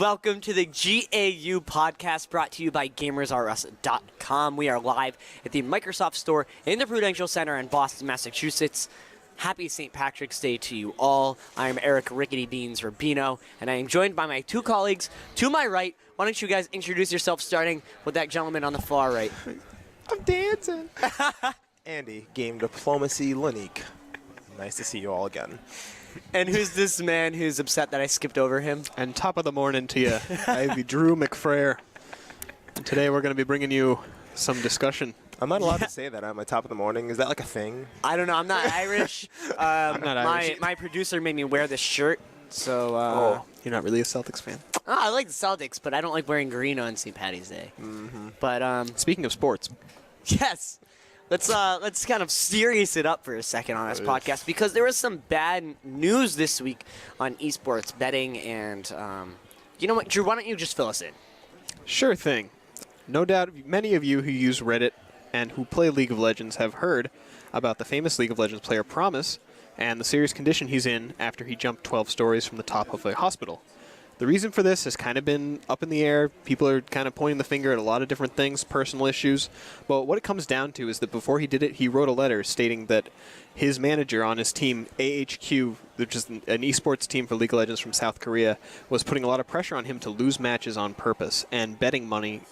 Welcome to the GAU podcast brought to you by GamersRUs.com. We are live at the Microsoft Store in the Prudential Center in Boston, Massachusetts. Happy St. Patrick's Day to you all. I am Eric Rickety Beans Rubino, and I am joined by my two colleagues to my right. Why don't you guys introduce yourself, starting with that gentleman on the far right? I'm dancing. Andy, Game Diplomacy Lanique. Nice to see you all again. And who's this man who's upset that I skipped over him? And top of the morning to you. I'm Drew McFrere. And today we're going to be bringing you some discussion. I'm not allowed to say that on my top of the morning. Is that like a thing? I don't know. I'm not Irish. I'm not Irish. My producer made me wear this shirt. So, You're not really a Celtics fan. I like the Celtics, but I don't like wearing green on St. Patty's Day. Mm-hmm. But speaking of sports, yes, let's kind of serious it up for a second on this podcast, because there was some bad news this week on esports betting, and you know what, Drew? Why don't you just fill us in? sure thing. No doubt, many of you who use Reddit and who play League of Legends have heard about the famous League of Legends player Promise and the serious condition he's in after he jumped 12 stories from the top of a hospital. The reason for this has kind of been up in the air. People are kind of pointing the finger at a lot of different things, personal issues. But what it comes down to is that before he did it, he wrote a letter stating that his manager on his team, AHQ, which is an esports team for League of Legends from South Korea, was putting a lot of pressure on him to lose matches on purpose and betting money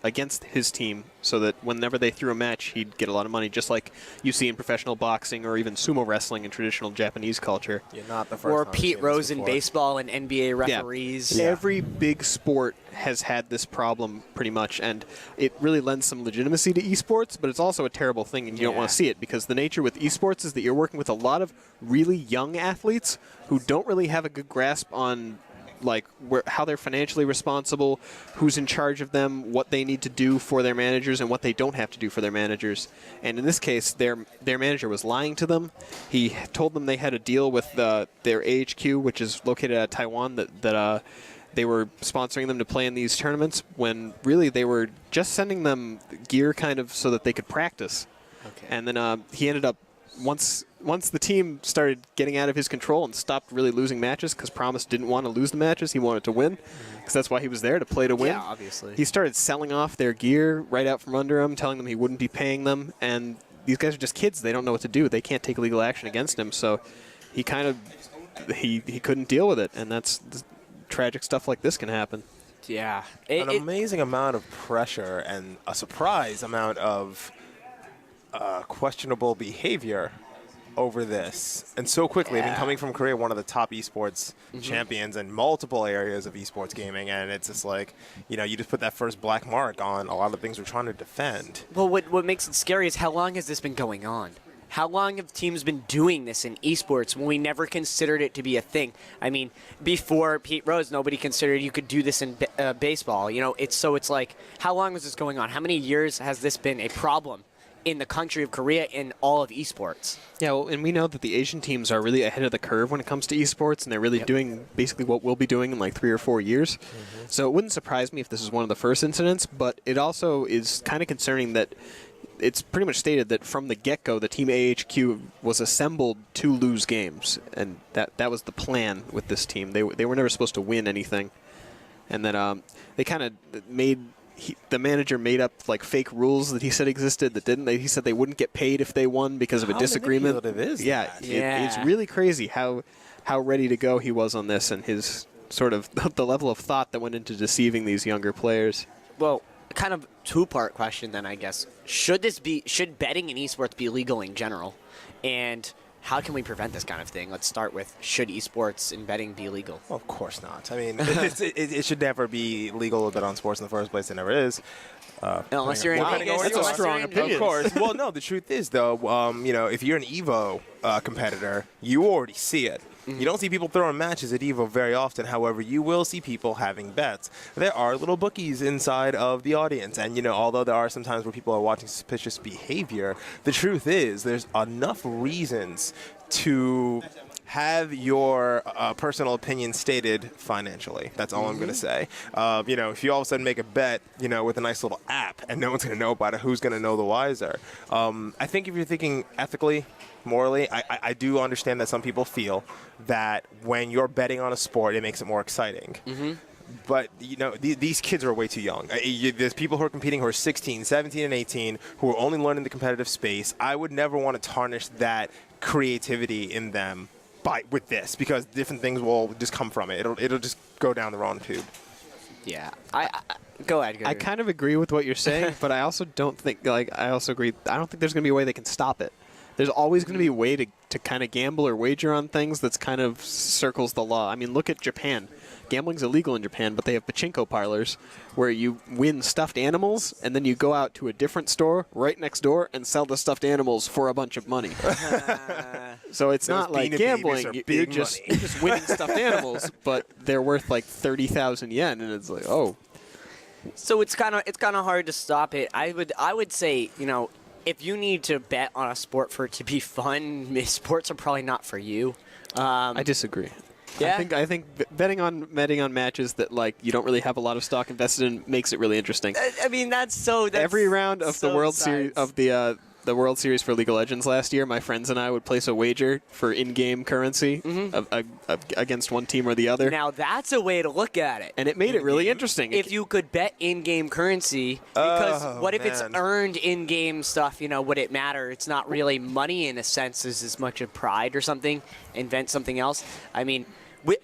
against his team so that whenever they threw a match, he'd get a lot of money, just like you see in professional boxing or even sumo wrestling in traditional Japanese culture. You're not the first. Or Pete Rose in baseball and NBA referees. Yeah. Every big sport has had this problem pretty much, and it really lends some legitimacy to esports, but it's also a terrible thing, and you don't want to see it, because the nature with esports is that you're working with a lot of really young athletes who don't really have a good grasp on how they're financially responsible, who's in charge of them, what they need to do for their managers, and what they don't have to do for their managers. And in this case, their manager was lying to them. He told them they had a deal with their AHQ, which is located at Taiwan, that they were sponsoring them to play in these tournaments, when really they were just sending them gear kind of so that they could practice. Okay. And then he ended up, once the team started getting out of his control and stopped really losing matches, because Promise didn't want to lose the matches, he wanted to win, because that's why he was there, to play to win. Yeah, obviously. He started selling off their gear right out from under him, telling them he wouldn't be paying them, and these guys are just kids. They don't know what to do. They can't take legal action against him, so he kind of he couldn't deal with it, and that's tragic stuff like this can happen. Yeah. An amazing amount of pressure and a surprise amount of questionable behavior over this, and so quickly. I mean, coming from Korea, one of the top esports champions in multiple areas of esports gaming, and it's just like, you just put that first black mark on a lot of things we're trying to defend. Well, what makes it scary is how long has this been going on? How long have teams been doing this in esports when we never considered it to be a thing? I mean, before Pete Rose, nobody considered you could do this in baseball. It's like, how long was this going on? How many years has this been a problem in the country of Korea in all of esports? Yeah, well, and we know that the Asian teams are really ahead of the curve when it comes to esports, and they're really doing basically what we'll be doing in like 3 or 4 years. So it wouldn't surprise me if this is one of the first incidents, but it also is kind of concerning that it's pretty much stated that from the get-go, the Team AHQ was assembled to lose games, and that was the plan with this team. They were never supposed to win anything, and then they kind of made... the manager made up like fake rules that he said existed that didn't. He said they wouldn't get paid if they won because of a disagreement. It's really crazy how ready to go he was on this, and his sort of the level of thought that went into deceiving these younger players. Well, kind of two-part question then, I guess. Should betting in esports be legal in general? And how can we prevent this kind of thing? Let's start with, should esports and betting be legal? Well, of course not. I mean, it should never be legal to bet on sports in the first place. It never is. Unless you're in Vegas. That's a strong opinion. Of course. Well, no, the truth is, though, if you're an EVO competitor, you already see it. You don't see people throwing matches at EVO very often. However, you will see people having bets. There are little bookies inside of the audience. And, although there are some times where people are watching suspicious behavior, the truth is there's enough reasons to have your personal opinion stated financially. That's all I'm going to say. If you all of a sudden make a bet, with a nice little app and no one's going to know about it, who's going to know the wiser? I think if you're thinking ethically, morally, I do understand that some people feel that when you're betting on a sport, it makes it more exciting. But, these kids are way too young. There's people who are competing who are 16, 17, and 18 who are only learning the competitive space. I would never want to tarnish that creativity in them with this, because different things will just come from it. It'll just go down the wrong tube. Yeah. Go ahead. I kind of agree with what you're saying, but I also don't think, I also agree, I don't think there's going to be a way they can stop it. There's always going to be a way to kind of gamble or wager on things that's kind of circles the law. I mean, look at Japan. Gambling's illegal in Japan, but they have pachinko parlors where you win stuffed animals, and then you go out to a different store right next door and sell the stuffed animals for a bunch of money. So it's not like gambling. You're just winning stuffed animals, but they're worth like 30,000 yen, and it's like, oh. So it's kind of hard to stop it. I would say, if you need to bet on a sport for it to be fun, sports are probably not for you. I disagree. Yeah? I think betting on matches that you don't really have a lot of stock invested in makes it really interesting. I mean, that's every round of the World Series of the World Series for League of Legends last year, my friends and I would place a wager for in-game currency against one team or the other. Now that's a way to look at it, and it made it really interesting. If you could bet in-game currency, because what if it's earned in-game stuff? Would it matter? It's not really money in a sense as much as pride or something. Invent something else. I mean,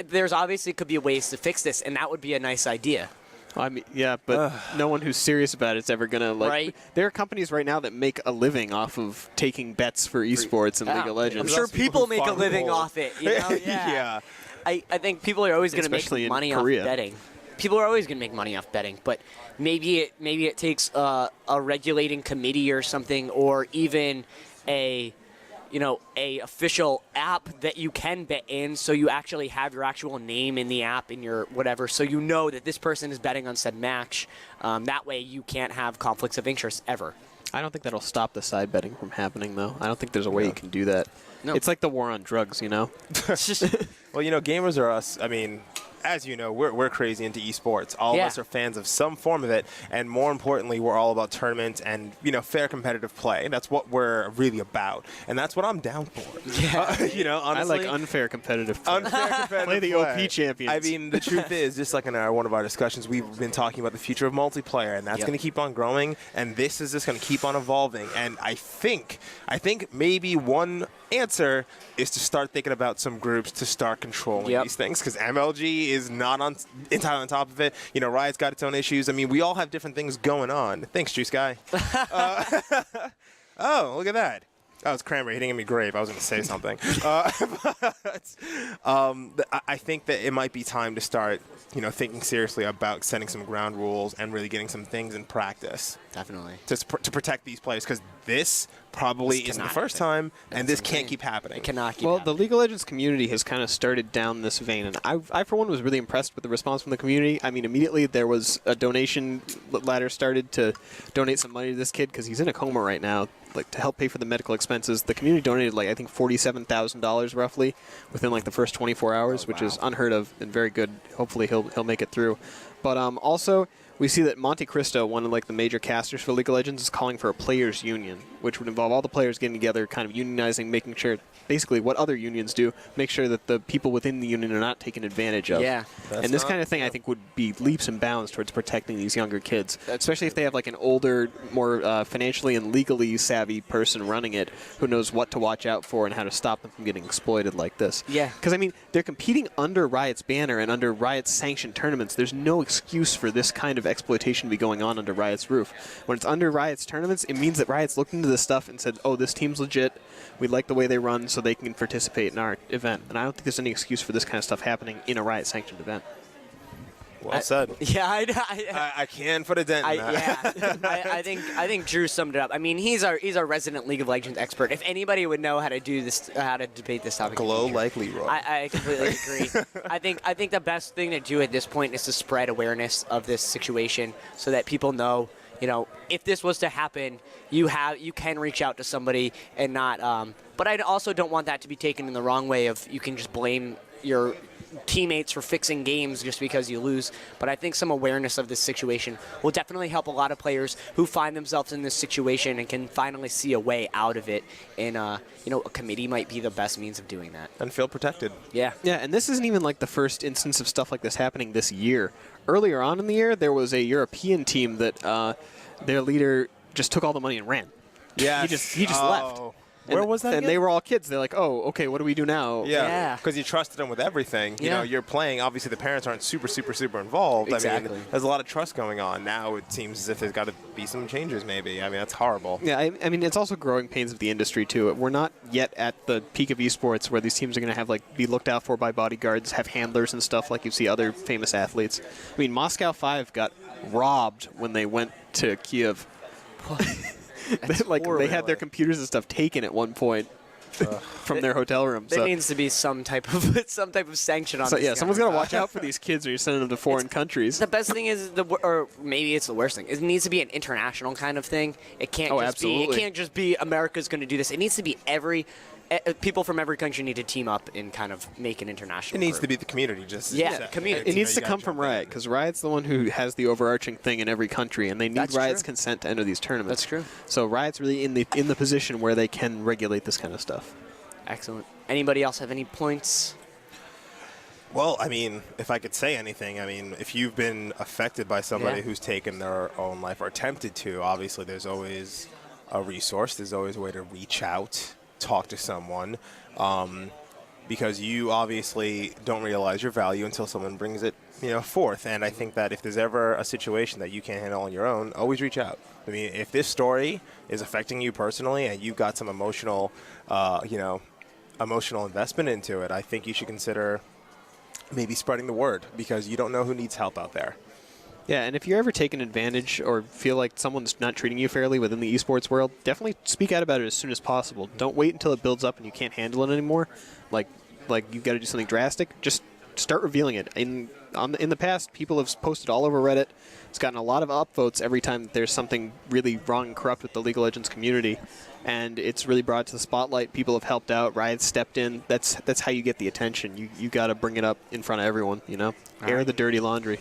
there's obviously could be ways to fix this, and that would be a nice idea. I mean, yeah, but no one who's serious about it's ever gonna Right. There are companies right now that make a living off of taking bets for esports and League of Legends. I'm sure people make a living off it. Yeah. I think people are always going to make money off betting. People are always going to make money off betting, but maybe it takes a regulating committee or something, or even a official app that you can bet in, so you actually have your actual name in the app in your whatever, so you know that this person is betting on said match. That way you can't have conflicts of interest ever. I don't think that'll stop the side betting from happening, though. I don't think there's a way you can do that. No. It's like the war on drugs, Well, Gamers Are Us, I mean, as you know, we're crazy into esports. All of us are fans of some form of it, and more importantly, we're all about tournaments and fair competitive play. That's what we're really about, and that's what I'm down for. Yeah, honestly, I like unfair competitive play. Play the play. OP champions. I mean, the truth is, just like in one of our discussions, we've been talking about the future of multiplayer, and that's going to keep on growing, and this is just going to keep on evolving. And I think maybe one answer is to start thinking about some groups to start controlling these things, because MLG is not entirely on top of it. Riot's got its own issues. I mean, we all have different things going on. Thanks, Juice Guy. Oh, look at that. That was Cranberry hitting me grave. I was going to say something. I think that it might be time to start, thinking seriously about setting some ground rules and really getting some things in practice. Definitely. To protect these players, because this probably isn't the first time, and this can't keep happening. It cannot keep happening. Well, the League of Legends community has kind of started down this vein, and I, for one, was really impressed with the response from the community. I mean, immediately there was a donation ladder started to donate some money to this kid, because he's in a coma right now, to help pay for the medical expenses. The community donated, I think, $47,000 roughly within, the first 24 hours, which is unheard of and very good. Hopefully he'll make it through. But also, we see that Monte Cristo, one of the major casters for League of Legends, is calling for a players' union, which would involve all the players getting together, kind of unionizing, making sure, basically what other unions do, make sure that the people within the union are not taken advantage of. Yeah. And this kind of thing, I think, would be leaps and bounds towards protecting these younger kids, especially if they have an older, more financially and legally savvy person running it who knows what to watch out for and how to stop them from getting exploited like this. Yeah. Because, I mean, they're competing under Riot's banner and under Riot's sanctioned tournaments. There's no excuse for this kind of exploitation to be going on under Riot's roof. When it's under Riot's tournaments, it means that Riot's looked into this stuff and said, oh, this team's legit, we like the way they run, so they can participate in our event. And I don't think there's any excuse for this kind of stuff happening in a Riot-sanctioned event. Well said. Yeah, I can put a dent in that. I think Drew summed it up. I mean, he's our resident League of Legends expert. If anybody would know how to do this, how to debate this topic, glow like Leroy. I completely agree. I think the best thing to do at this point is to spread awareness of this situation so that people know. If this was to happen, you can reach out to somebody and not. But I also don't want that to be taken in the wrong way of you can just blame your teammates for fixing games just because you lose. But I think some awareness of this situation will definitely help a lot of players who find themselves in this situation and can finally see a way out of it. And a committee might be the best means of doing that. And feel protected. Yeah. Yeah, and this isn't even like the first instance of stuff like this happening this year. Earlier on in the year, there was a European team that their leader just took all the money and ran. Yeah. He just left. Where was that And again? they were all kids. They're like, oh, okay, what do we do now? Yeah. Because you trusted them with everything. You Yeah. know, you're playing. Obviously, the parents aren't super involved. I Exactly. mean, there's a lot of trust going on. Now it seems as if there's got to be some changes, maybe. I mean, that's horrible. Yeah, I mean, it's also growing pains of the industry, too. We're not yet at the peak of esports where these teams are going to have, like, be looked out for by bodyguards, have handlers and stuff like you see other famous athletes. I mean, Moscow 5 got robbed when they went to Kiev. Like, horrible. they had their computers and stuff taken at one point. From their hotel room. There needs to be some type of sanction on So this. yeah, guy. someone's got to watch out for these kids or you're sending them to foreign countries. The best thing is, or maybe it's the worst thing, it needs to be an international kind of thing. It can't absolutely. It can't just be America's going to do this. It needs to be people from every country need to team up and kind of make an international. It needs group. to be the community. Just Yeah, exactly. community. It needs to You come gotta from jump in. Riot, because Riot's the one who has the overarching thing in every country, and they need That's Riot's true. consent to enter these tournaments. That's true. So Riot's really in the position where they can regulate this kind of stuff. Excellent. Anybody else have any points? Well, I mean, if I could say anything, I mean, if you've been affected by somebody Yeah. who's taken their own life or attempted to, obviously there's always a resource. There's always a way to reach out, talk to someone, because you obviously don't realize your value until someone brings it, forth. And I think that if there's ever a situation that you can't handle on your own, always reach out. I mean, if this story is affecting you personally and you've got some emotional investment into it, I think you should consider maybe spreading the word, because you don't know who needs help out there. Yeah, and if you're ever taken advantage or feel like someone's not treating you fairly within the esports world, definitely speak out about it as soon as possible. Don't wait until it builds up and you can't handle it anymore. Like you've got to do something drastic. Just start revealing it. In the past, people have posted all over Reddit. It's gotten a lot of upvotes every time that there's something really wrong and corrupt with the League of Legends community, and it's really brought it to the spotlight. People have helped out. Riot stepped in. That's how you get the attention. You got to bring it up in front of everyone. Air the dirty laundry.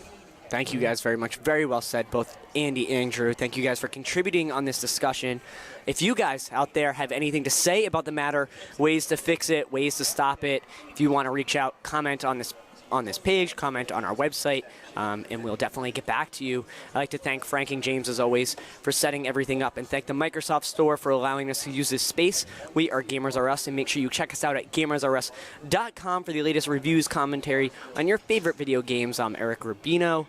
Thank you guys very much. Very well said, both Andy and Drew. Thank you guys for contributing on this discussion. If you guys out there have anything to say about the matter, ways to fix it, ways to stop it, if you want to reach out, comment on this page, comment on our website, and we'll definitely get back to you. I'd like to thank Frank and James, as always, for setting everything up, and thank the Microsoft Store for allowing us to use this space. We are Gamers R Us, and make sure you check us out at gamersrus.com for the latest reviews, commentary on your favorite video games. I'm Eric Rubino.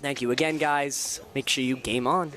Thank you again, guys. Make sure you game on.